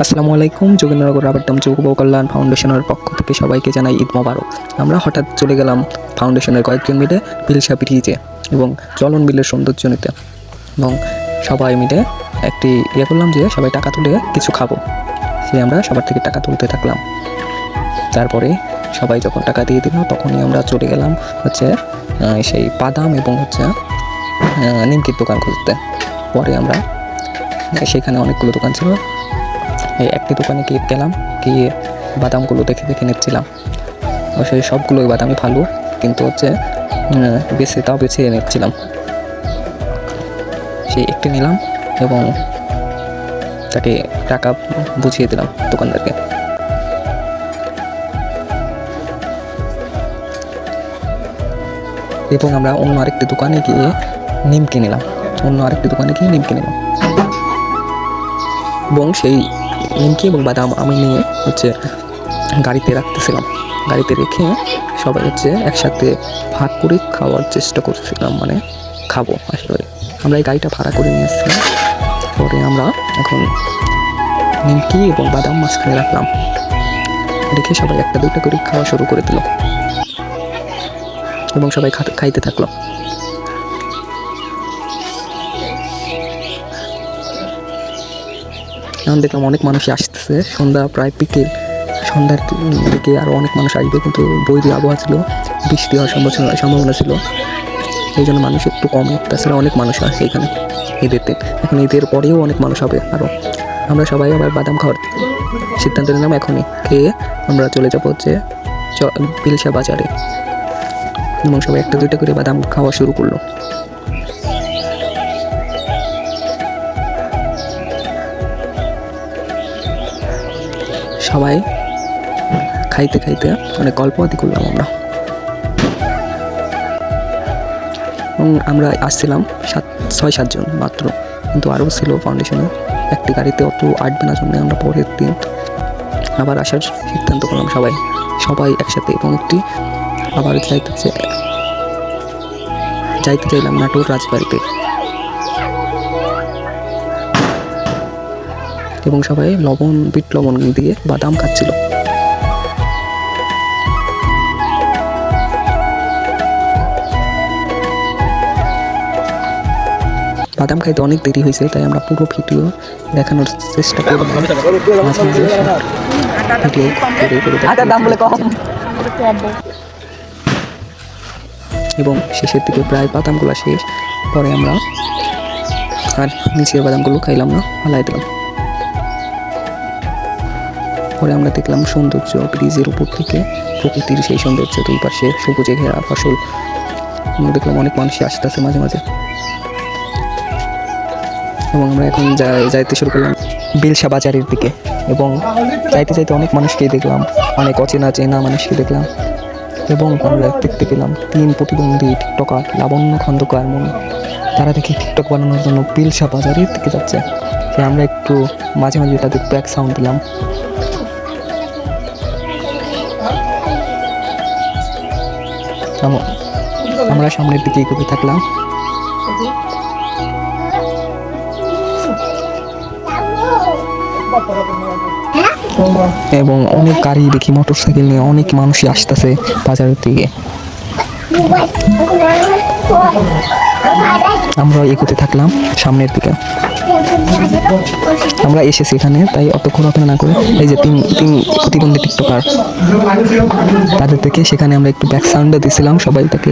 আসসালামু আলাইকুম। যোগেন্দ্রনগর রাবারডাম যুব কল্যাণ ফাউন্ডেশনের পক্ষ থেকে সবাইকে জানাই ঈদ মোবারক। আমরা হঠাৎ চলে গেলাম ফাউন্ডেশনের কয়েকজন মিলে বিলসা ব্রিজে এবং চলন বিলের সৌন্দর্য নিতে, এবং সবাই মিলে একটি করলাম যে সবাই টাকা তুলে কিছু খাবো। আমরা সবার থেকে টাকা তুলতে থাকলাম। তারপরে সবাই যখন টাকা দিয়ে দিল তখনই আমরা চলে গেলাম সেই বাদাম এবং নিমকির দোকান খুঁজতে। পরে আমরা সেখানে অনেকগুলো দোকান ছিল, একটি দোকানে গেলাম, গিয়ে বাদামগুলো দেখে নিচ্ছিলাম। সেই সবগুলোই বাদামই ভালো, কিন্তু বেছে নিচ্ছিলাম। সেই একটি নিলাম এবং তাকে টাকা বুঝিয়ে দিলাম দোকানদারকে। এবং আমরা অন্য আরেকটি দোকানে গিয়ে নিমকি নিলাম এবং সেই নিমকি এবং বাদাম আমি নিয়ে গাড়িতে রাখতেছিলাম। গাড়িতে রেখে সবাই একসাথে ভাগ করে খাওয়ার চেষ্টা করছিলাম, খাবো আসলে। আমরা এই গাড়িটা ভাড়া করে নিয়ে এসেছিলাম। পরে আমরা এখন নিমকি এবং বাদাম মাঝখানে রাখলাম, রেখে সবাই একটা দুইটা করে খাওয়া শুরু করে দিল এবং সবাই খাইতে থাকলো। এখন দেখলাম অনেক মানুষই আসতেছে, সন্ধ্যা প্রায় বিকেল, সন্ধ্যার দিকে আরও অনেক মানুষ আসবে, কিন্তু বৈরী আবহাওয়া ছিল, বৃষ্টি হওয়ার সম্ভাবনা ছিল, এই জন্য মানুষ একটু কম। তাছাড়া অনেক মানুষ আসে এখানে ঈদেরতে। এখন ঈদের পরেও অনেক মানুষ হবে আরও। আমরা সবাই আবার বাদাম খাওয়ার সিদ্ধান্ত নিলাম। এখনই খেয়ে আমরা চলে যাবো বিলসা বাজারে, এবং সবাই একটা দুইটা করে বাদাম খাওয়া শুরু করলো। সবাই খাইতে খাইতে অনেক গল্প আদি করলাম আমরা আসছিলাম 6-7 জন মাত্র, কিন্তু আরও ছিল ফাউন্ডেশনে। একটি গাড়িতে অত আটবে না জন্য আমরা পরের দিন আবার আসার সিদ্ধান্ত করলাম সবাই একসাথে। এবং আবার যাইতে চাইলাম নাটোর রাজবাড়িতে, এবং সবাই বিট লবণ দিয়ে বাদাম খাচ্ছিল। বাদাম খাইতে অনেক দেরি হয়েছে, তাই আমরা পুরো ভিডিও দেখানোর চেষ্টা করব। এবং শেষের দিকে প্রায় বাদামগুলো শেষ। পরে আমরা আর নিচের বাদামগুলো খাইলাম না, ফালাই দিলাম। পরে আমরা দেখলাম সৌন্দর্য ব্রিজের উপর থেকে, প্রকৃতির সেই সৌন্দর্য, দুই পাশে সবুজে ঘেরা ফসল। দেখলাম অনেক মানুষই আসতেছে মাঝে মাঝে। এবং আমরা এখন যাইতে শুরু করলাম বিলসা বাজারের দিকে, এবং যাইতে অনেক মানুষকেই দেখলাম, অনেক চেনা মানুষকে দেখলাম। এবং আমরা দেখতে পেলাম 3 প্রতিবন্ধী টিকটকার, লাবণ্য খন্দকার মনি, তারা দেখি টিকটক বানানোর জন্য বিলসা বাজারের দিকে যাচ্ছে। আমরা একটু মাঝে মাঝে তাদের ব্যাক সাউন্ড দিলাম। আমরা সামনের দিকে এগোতে থাকলাম। এবং অনেক গাড়ি দেখি, মোটরসাইকেল নিয়ে অনেক মানুষই আসতেছে বাজারের দিকে। আমরা এগোতে থাকলাম সামনের দিকে। আমরা এসেছি এখানে, তাই অত ঘোরাফেরা না করে এই যে 3 প্রতিবন্ধী টিকটকার, তাদের থেকে সেখানে আমরা একটু ব্যাক সাউন্ডও দিয়েছিলাম। সবাই তাকে